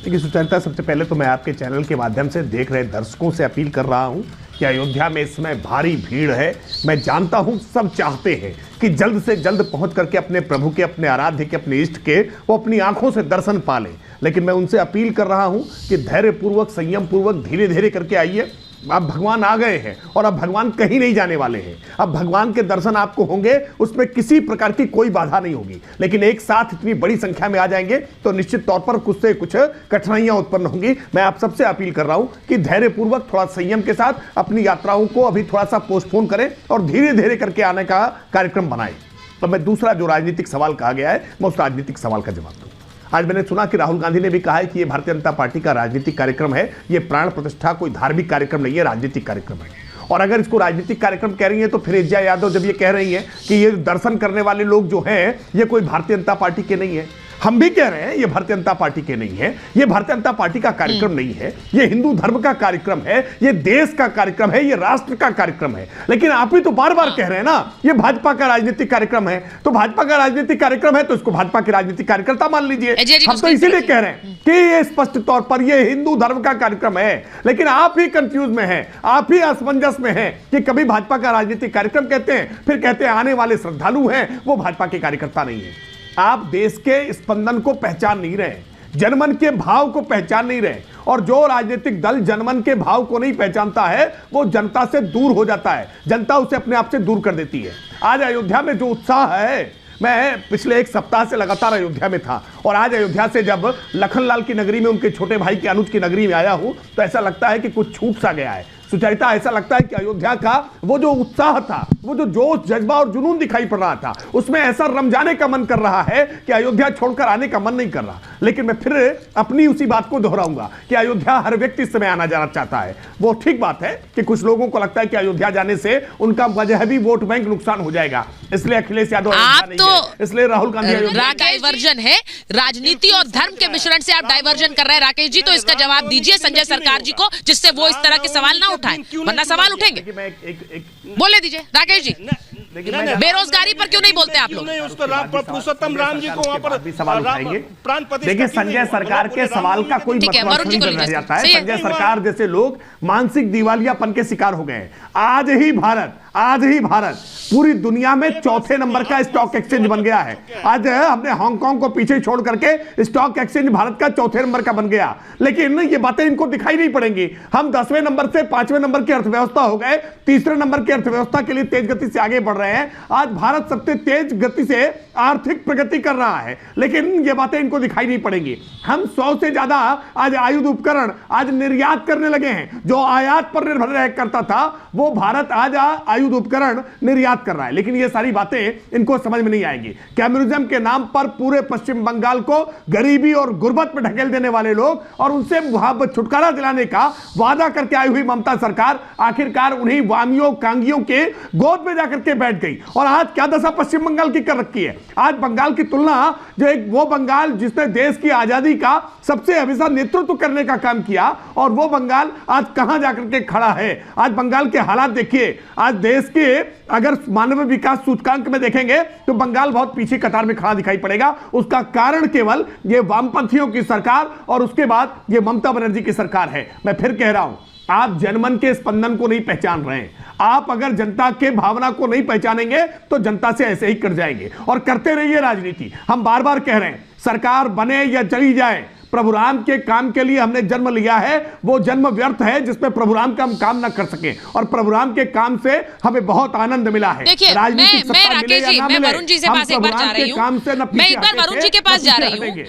देखिए सुचरिता, सबसे पहले तो मैं आपके चैनल के माध्यम से देख रहे दर्शकों से अपील कर रहा हूं कि अयोध्या में इस समय भारी भीड़ है। मैं जानता हूं सब चाहते हैं कि जल्द से जल्द पहुंच करके अपने प्रभु के, अपने आराध्य के, अपने इष्ट के वो अपनी आंखों से दर्शन पा लें। लेकिन मैं उनसे अपील कर रहा हूं कि धैर्यपूर्वक, संयम पूर्वक, धीरे धीरे करके आइए। अब भगवान आ गए हैं और अब भगवान कहीं नहीं जाने वाले हैं। अब भगवान के दर्शन आपको होंगे, उसमें किसी प्रकार की कोई बाधा नहीं होगी। लेकिन एक साथ इतनी बड़ी संख्या में आ जाएंगे तो निश्चित तौर पर कुछ से कुछ कठिनाइयां उत्पन्न होंगी। मैं आप सबसे अपील कर रहा हूं कि धैर्यपूर्वक, थोड़ा संयम के साथ अपनी यात्राओं को अभी थोड़ा सा पोस्टपोन करें और धीरे धीरे करके आने का कार्यक्रम बनाएं। तो मैं दूसरा जो राजनीतिक सवाल कहा गया है, मैं उस राजनीतिक सवाल का जवाब दूं। आज मैंने सुना कि राहुल गांधी ने भी कहा है कि ये भारतीय जनता पार्टी का राजनीतिक कार्यक्रम है, ये प्राण प्रतिष्ठा कोई धार्मिक कार्यक्रम नहीं है, राजनीतिक कार्यक्रम है। और अगर इसको राजनीतिक कार्यक्रम कह रही है तो फिर एजा यादव जब ये कह रही है कि ये दर्शन करने वाले लोग जो हैं ये कोई भारतीय जनता पार्टी के नहीं है, हम भी कह रहे हैं ये भारतीय जनता पार्टी के नहीं है, ये भारतीय जनता पार्टी का कार्यक्रम नहीं है, ये हिंदू धर्म का कार्यक्रम है, ये देश का कार्यक्रम है, ये राष्ट्र का कार्यक्रम है। लेकिन आप ही तो बार बार कह रहे हैं ना ये भाजपा का राजनीतिक कार्यक्रम है। तो भाजपा का राजनीतिक कार्यक्रम है तो इसको भाजपा के राजनीतिक कार्यकर्ता मान लीजिए। हम तो इसीलिए कह रहे हैं कि ये स्पष्ट तौर पर ये हिंदू धर्म का कार्यक्रम है। लेकिन आप ही कंफ्यूज में हैं, आप ही असमंजस में हैं कि कभी भाजपा का राजनीतिक कार्यक्रम कहते हैं, फिर कहते हैं आने वाले श्रद्धालु हैं वो भाजपा के कार्यकर्ता नहीं है। आप देश के स्पंदन को पहचान नहीं रहे, जनमन के भाव को पहचान नहीं रहे। और जो राजनीतिक दल जनमन के भाव को नहीं पहचानता है वो जनता से दूर हो जाता है, जनता उसे अपने आप से दूर कर देती है। आज अयोध्या में जो उत्साह है, मैं पिछले एक सप्ताह से लगातार अयोध्या में था और आज अयोध्या से जब लखनलाल की नगरी में उनके छोटे भाई के अनुज की नगरी में आया हूं तो ऐसा लगता है कि कुछ छूट सा गया है। सुचरिता, ऐसा लगता है कि अयोध्या का वो जो उत्साह था, वो जो जोश, जज्बा और जुनून दिखाई पड़ रहा था, उसमें ऐसा रम जाने का मन कर रहा है कि अयोध्या छोड़कर आने का मन नहीं कर रहा। लेकिन मैं फिर अपनी उसी बात को दोहराऊंगा कि अयोध्या हर व्यक्ति इस समय आना जाना चाहता है। वो ठीक बात है कि कुछ लोगों को लगता है कि अयोध्या जाने से उनका मजहबी वोट बैंक नुकसान हो जाएगा, इसलिए अखिलेश यादव इसलिए राहुल गांधी डाइवर्जन है, राजनीति और धर्म के मिश्रण से आप डाइवर्जन कर रहे हैं। राकेश जी, तो इसका जवाब दीजिए संजय सरकार जी को, जिससे वो इस तरह के सवाल ना उठाएं, वरना सवाल उठेंगे। बोले दीजिए राकेश जी, बेरोजगारी पर क्यों नहीं बोलते आप लोग? पुरुषोत्तम राम जी को वहाँ पर भी सवाल उठाएंगे। देखिए, संजय सरकार के सवाल का कोई मतलब नहीं रह जाता है। संजय सरकार जैसे लोग मानसिक दिवालियापन के शिकार हो गए हैं। आज ही भारत पूरी दुनिया में चौथे नंबर का स्टॉक एक्सचेंज बन गया है। आज हमने हांगकांग को पीछे छोड़ करके स्टॉक एक्सचेंज भारत का चौथे नंबर का बन गया। लेकिन ये बातें इनको दिखाई नहीं पड़ेंगी। हम 10वें नंबर से 5वें नंबर की अर्थव्यवस्था हो गए, तीसरे नंबर की अर्थव्यवस्था के लिए तेज गति से आगे बढ़ रहे हैं। आज भारत सबसे तेज गति से आर्थिक प्रगति कर रहा है, लेकिन ये बातें इनको दिखाई नहीं पड़ेंगी। हम 100 से ज्यादा आज आयुध उपकरण आज निर्यात करने लगे हैं। जो आयात पर निर्भर रह करता था वो भारत आज आयुध उपकरण निर्यात कर रहा है। लेकिन ये सारी बातें इनको समझ में नहीं आएंगी। कम्युनिज्म के नाम पर पूरे पश्चिम बंगाल को गरीबी और गुर्बत में ढकेल देने वाले लोग और उनसे छुटकारा दिलाने का वादा करके आई हुई ममता सरकार आखिरकार उन्हीं वामियों कांगियों के गोद में जाकर के बैठ गई। और आज क्या दशा पश्चिम बंगाल की कर रखी है। आज बंगाल की तुलना जो एक वो बंगाल जिसने देश की आजादी का सबसे हमेशा नेतृत्व करने का काम किया, और वो बंगाल आज कहां जाकर के खड़ा है। आज बंगाल के हालात देखिए। आज देश के अगर मानव विकास सूचकांक में देखेंगे तो बंगाल बहुत पीछे कतार में खड़ा दिखाई पड़ेगा। उसका कारण केवल ये वामपंथियों की सरकार और उसके बाद ये ममता बनर्जी की सरकार है। मैं फिर कह रहा हूं, आप जनमन के स्पंदन को नहीं पहचान रहे हैं। आप अगर जनता के भावना को नहीं पहचानेंगे तो जनता से ऐसे ही कर जाएंगे और करते रहिए राजनीति। हम बार बार कह रहे हैं, सरकार बने या चली जाए, प्रभु राम के काम के लिए हमने जन्म लिया है। वो जन्म व्यर्थ है जिसमें प्रभु राम का हम काम ना कर सके, और प्रभु राम के काम से हमें बहुत आनंद मिला है। देखिए, मैं राकेश जी, मैं वरुण जी से पास एक बार जा रही हूँ। मैं एक बार वरुण जी के पास जा रही हूँ।